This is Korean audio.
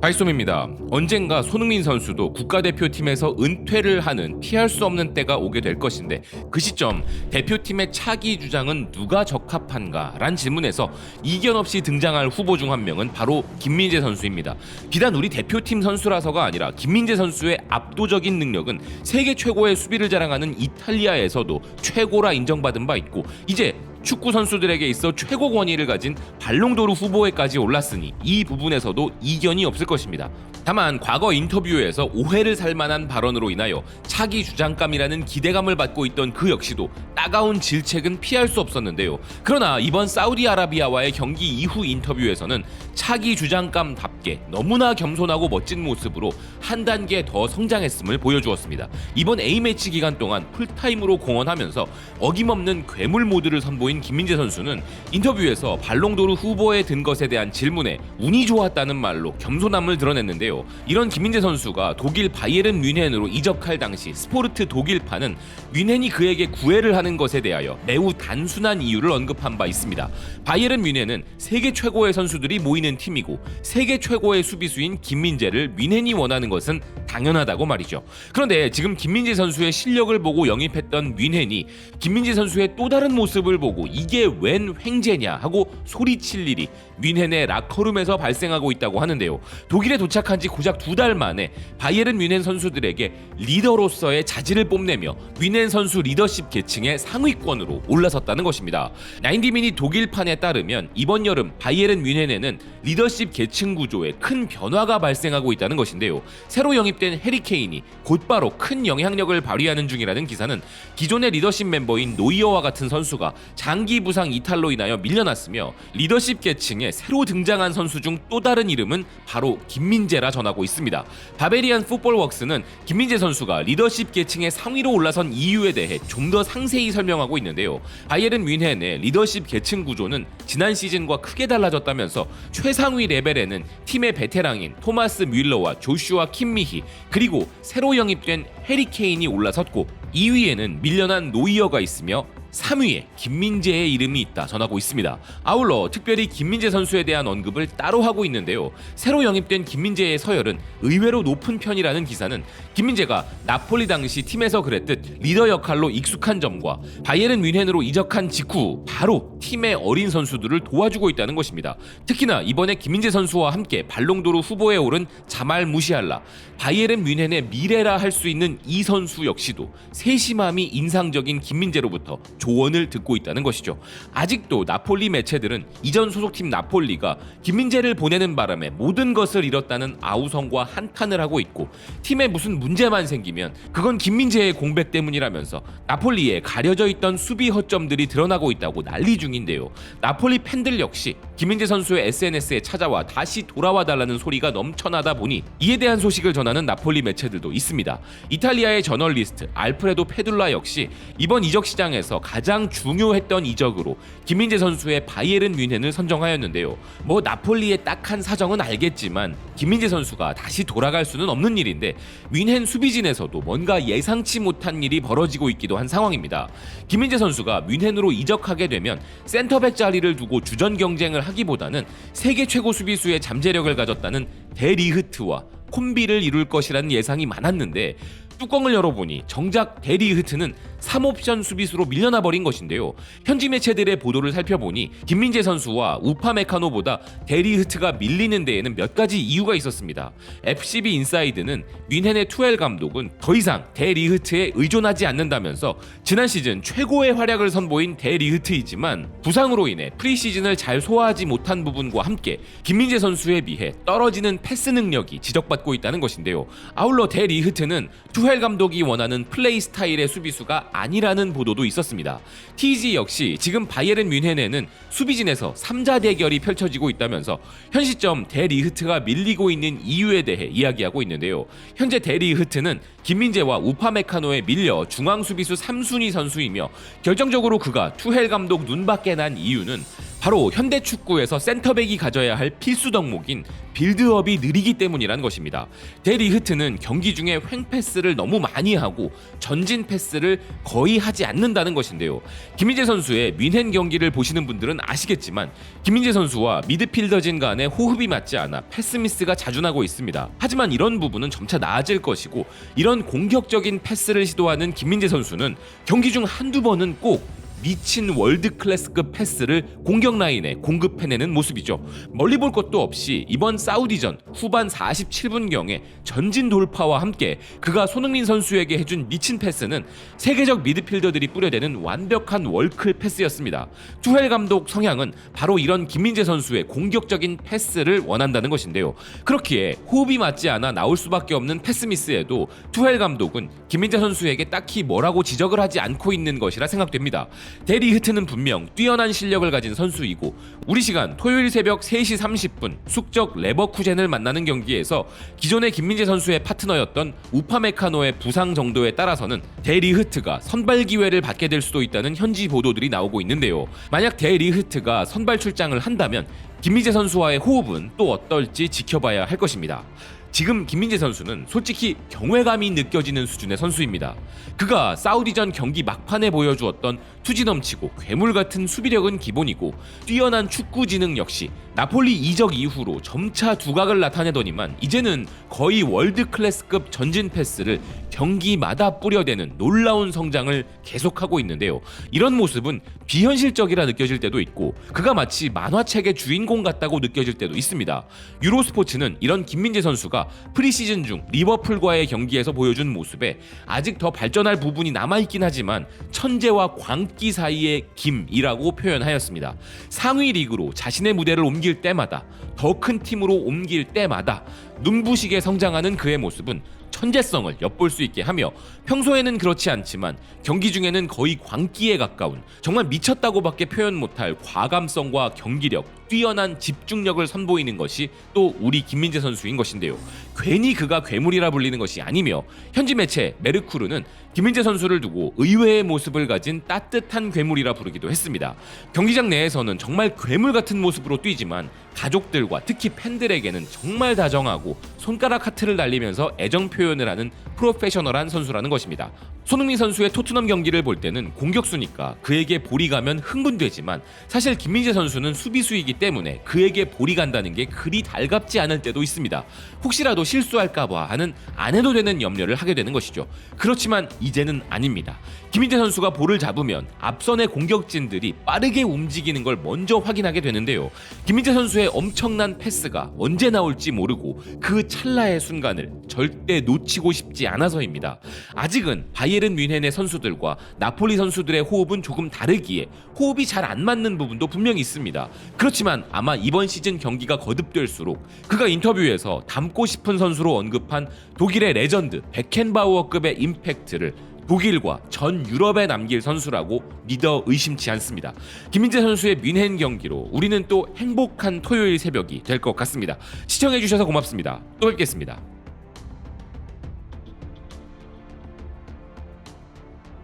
발솜입니다. 언젠가 손흥민 선수도 국가대표팀에서 은퇴를 하는 피할 수 없는 때가 오게 될 것인데 그 시점 대표팀의 차기 주장은 누가 적합한가? 란 질문에서 이견 없이 등장할 후보 중 한 명은 바로 김민재 선수입니다. 비단 우리 대표팀 선수라서가 아니라 김민재 선수의 압도적인 능력은 세계 최고의 수비를 자랑하는 이탈리아에서도 최고라 인정받은 바 있고 이제 축구 선수들에게 있어 최고 권위를 가진 발롱도르 후보에까지 올랐으니 이 부분에서도 이견이 없을 것입니다. 다만 과거 인터뷰에서 오해를 살 만한 발언으로 인하여 차기 주장감이라는 기대감을 받고 있던 그 역시도 따가운 질책은 피할 수 없었는데요. 그러나 이번 사우디아라비아와의 경기 이후 인터뷰에서는 차기 주장감답게 너무나 겸손하고 멋진 모습으로 한 단계 더 성장했음을 보여주었습니다. 이번 A매치 기간 동안 풀타임으로 공헌하면서 어김없는 괴물 모드를 선보인 김민재 선수는 인터뷰에서 발롱도르 후보에 든 것에 대한 질문에 운이 좋았다는 말로 겸손함을 드러냈는데요. 이런 김민재 선수가 독일 바이에른 뮌헨으로 이적할 당시 스포르트 독일판은 뮌헨이 그에게 구애를 하는 것에 대하여 매우 단순한 이유를 언급한 바 있습니다. 바이에른 뮌헨은 세계 최고의 선수들이 모이는 팀이고 세계 최고의 수비수인 김민재를 뮌헨이 원하는 것은 당연하다고 말이죠. 그런데 지금 김민재 선수의 실력을 보고 영입했던 뮌헨이 김민재 선수의 또 다른 모습을 보고 이게 웬 횡재냐 하고 소리칠 일이 뮌헨의 라커룸에서 발생하고 있다고 하는데요. 독일에 도착한 지 고작 2달 만에 바이에른 뮌헨 선수들에게 리더로서의 자질을 뽐내며 뮌헨 선수 리더십 계층의 상위권으로 올라섰다는 것입니다. 90미닛 독일판에 따르면 이번 여름 바이에른 뮌헨에는 리더십 계층 구조에 큰 변화가 발생하고 있다는 것인데요. 새로 영입된 해리 케인이 곧바로 큰 영향력을 발휘하는 중이라는 기사는 기존의 리더십 멤버인 노이어와 같은 선수가 장기 부상 이탈로 인하여 밀려났으며 리더십 계층에 새로 등장한 선수 중 또 다른 이름은 바로 김민재라 전하고 있습니다. 바베리안 풋볼웍스는 김민재 선수가 리더십 계층의 상위로 올라선 이유에 대해 좀 더 상세히 설명하고 있는데요. 바이에른 뮌헨의 리더십 계층 구조는 지난 시즌과 크게 달라졌다면서 최상위 레벨에는 팀의 베테랑인 토마스 뮬러와 조슈아 킴미히 그리고 새로 영입된 해리 케인이 올라섰고 2위에는 밀려난 노이어가 있으며 3위에 김민재의 이름이 있다 전하고 있습니다. 아울러 특별히 김민재 선수에 대한 언급을 따로 하고 있는데요. 새로 영입된 김민재의 서열은 의외로 높은 편이라는 기사는 김민재가 나폴리 당시 팀에서 그랬듯 리더 역할로 익숙한 점과 바이에른 뮌헨으로 이적한 직후 바로 팀의 어린 선수들을 도와주고 있다는 것입니다. 특히나 이번에 김민재 선수와 함께 발롱도르 후보에 오른 자말 무시알라, 바이에른 뮌헨의 미래라 할 수 있는 이 선수 역시도 세심함이 인상적인 김민재로부터 조언을 듣고 있다는 것이죠. 아직도 나폴리 매체들은 이전 소속팀 나폴리가 김민재를 보내는 바람에 모든 것을 잃었다는 아우성과 한탄을 하고 있고 팀에 무슨 문제만 생기면 그건 김민재의 공백 때문이라면서 나폴리에 가려져 있던 수비 허점들이 드러나고 있다고 난리 중인데요. 나폴리 팬들 역시 김민재 선수의 SNS에 찾아와 다시 돌아와 달라는 소리가 넘쳐나다 보니 이에 대한 소식을 전하는 나폴리 매체들도 있습니다. 이탈리아의 저널리스트 알프레도 페둘라 역시 이번 이적 시장에서 가장 중요했던 이적으로 김민재 선수의 바이에른 뮌헨을 선정하였는데요. 나폴리의 딱한 사정은 알겠지만 김민재 선수가 다시 돌아갈 수는 없는 일인데 뮌헨 수비진에서도 뭔가 예상치 못한 일이 벌어지고 있기도 한 상황입니다. 김민재 선수가 뮌헨으로 이적하게 되면 센터백 자리를 두고 주전 경쟁을 하기보다는 세계 최고 수비수의 잠재력을 가졌다는 데리흐트와 콤비를 이룰 것이라는 예상이 많았는데 뚜껑을 열어보니 정작 데리흐트는 3옵션 수비수로 밀려나 버린 것인데요. 현지 매체들의 보도를 살펴보니 김민재 선수와 우파메카노보다 데리흐트가 밀리는 데에는 몇 가지 이유가 있었습니다. FCB 인사이드는 뮌헨의 투엘 감독은 더 이상 데리흐트에 의존하지 않는다면서 지난 시즌 최고의 활약을 선보인 데리흐트이지만 부상으로 인해 프리시즌을 잘 소화하지 못한 부분과 함께 김민재 선수에 비해 떨어지는 패스 능력이 지적받고 있다는 것인데요. 아울러 데리흐트는 투엘 감독이 원하는 플레이 스타일의 수비수가 아니라는 보도도 있었습니다. TG 역시 지금 바이에른 뮌헨에는 수비진에서 3자 대결이 펼쳐지고 있다면서 현 시점 데리흐트가 밀리고 있는 이유에 대해 이야기하고 있는데요. 현재 데리흐트는 김민재와 우파메카노에 밀려 중앙 수비수 3순위 선수이며 결정적으로 그가 투헬 감독 눈밖에 난 이유는 바로 현대 축구에서 센터백이 가져야 할 필수 덕목인 빌드업이 느리기 때문이라는 것입니다. 데 리흐트는 경기 중에 횡패스를 너무 많이 하고 전진 패스를 거의 하지 않는다는 것인데요. 김민재 선수의 뮌헨 경기를 보시는 분들은 아시겠지만 김민재 선수와 미드필더진 간의 호흡이 맞지 않아 패스 미스가 자주 나고 있습니다. 하지만 이런 부분은 점차 나아질 것이고, 이런 공격적인 패스를 시도하는 김민재 선수는 경기 중 한두 번은 꼭 미친 월드클래스급 패스를 공격 라인에 공급해내는 모습이죠. 멀리 볼 것도 없이 이번 사우디전 후반 47분경에 전진 돌파와 함께 그가 손흥민 선수에게 해준 미친 패스는 세계적 미드필더들이 뿌려대는 완벽한 월클 패스였습니다. 투헬 감독 성향은 바로 이런 김민재 선수의 공격적인 패스를 원한다는 것인데요. 그렇기에 호흡이 맞지 않아 나올 수밖에 없는 패스 미스에도 투헬 감독은 김민재 선수에게 딱히 뭐라고 지적을 하지 않고 있는 것이라 생각됩니다. 데 리흐트는 분명 뛰어난 실력을 가진 선수이고, 우리 시간 토요일 새벽 3시 30분 숙적 레버쿠젠을 만나는 경기에서 기존의 김민재 선수의 파트너였던 우파메카노의 부상 정도에 따라서는 데 리흐트가 선발 기회를 받게 될 수도 있다는 현지 보도들이 나오고 있는데요. 만약 데 리흐트가 선발 출장을 한다면 김민재 선수와의 호흡은 또 어떨지 지켜봐야 할 것입니다. 지금 김민재 선수는 솔직히 경외감이 느껴지는 수준의 선수입니다. 그가 사우디전 경기 막판에 보여주었던 투지 넘치고 괴물 같은 수비력은 기본이고, 뛰어난 축구 지능 역시 나폴리 이적 이후로 점차 두각을 나타내더니만 이제는 거의 월드클래스급 전진 패스를 경기마다 뿌려대는 놀라운 성장을 계속하고 있는데요. 이런 모습은 비현실적이라 느껴질 때도 있고, 그가 마치 만화책의 주인공 같다고 느껴질 때도 있습니다. 유로스포츠는 이런 김민재 선수가 프리시즌 중 리버풀과의 경기에서 보여준 모습에 아직 더 발전할 부분이 남아있긴 하지만 천재와 광기 사이의 김이라고 표현하였습니다. 상위 리그로 자신의 무대를 옮길 때마다, 더 큰 팀으로 옮길 때마다 눈부시게 성장하는 그의 모습은 천재성을 엿볼 수 있게 하며, 평소에는 그렇지 않지만 경기 중에는 거의 광기에 가까운, 정말 미쳤다고밖에 표현 못할 과감성과 경기력, 뛰어난 집중력을 선보이는 것이 또 우리 김민재 선수인 것인데요. 괜히 그가 괴물이라 불리는 것이 아니며, 현지 매체 메르쿠르는 김민재 선수를 두고 의외의 모습을 가진 따뜻한 괴물이라 부르기도 했습니다. 경기장 내에서는 정말 괴물 같은 모습으로 뛰지만 가족들과 특히 팬들에게는 정말 다정하고 손가락 하트를 날리면서 애정 표현을 하는 프로페셔널한 선수라는 것입니다. 손흥민 선수의 토트넘 경기를 볼 때는 공격수니까 그에게 볼이 가면 흥분되지만, 사실 김민재 선수는 수비수이기 때문에 그에게 볼이 간다는 게 그리 달갑지 않을 때도 있습니다. 혹시라도 실수할까봐 하는 안 해도 되는 염려를 하게 되는 것이죠. 그렇지만 이제는 아닙니다. 김민재 선수가 볼을 잡으면 앞선의 공격진들이 빠르게 움직이는 걸 먼저 확인하게 되는데요. 김민재 선수의 엄청난 패스가 언제 나올지 모르고 그 찰나의 순간을 절대 놓치고 싶지 않아서입니다. 아직은 바이에른 뮌헨의 선수들과 나폴리 선수들의 호흡은 조금 다르기에 호흡이 잘 안 맞는 부분도 분명히 있습니다. 그렇지만 아마 이번 시즌 경기가 거듭될수록 그가 인터뷰에서 닮고 싶은 선수로 언급한 독일의 레전드 베켄바우어급의 임팩트를 독일과 전 유럽에 남길 선수라고 믿어 의심치 않습니다. 김민재 선수의 뮌헨 경기로 우리는 또 행복한 토요일 새벽이 될 것 같습니다. 시청해주셔서 고맙습니다. 또 뵙겠습니다.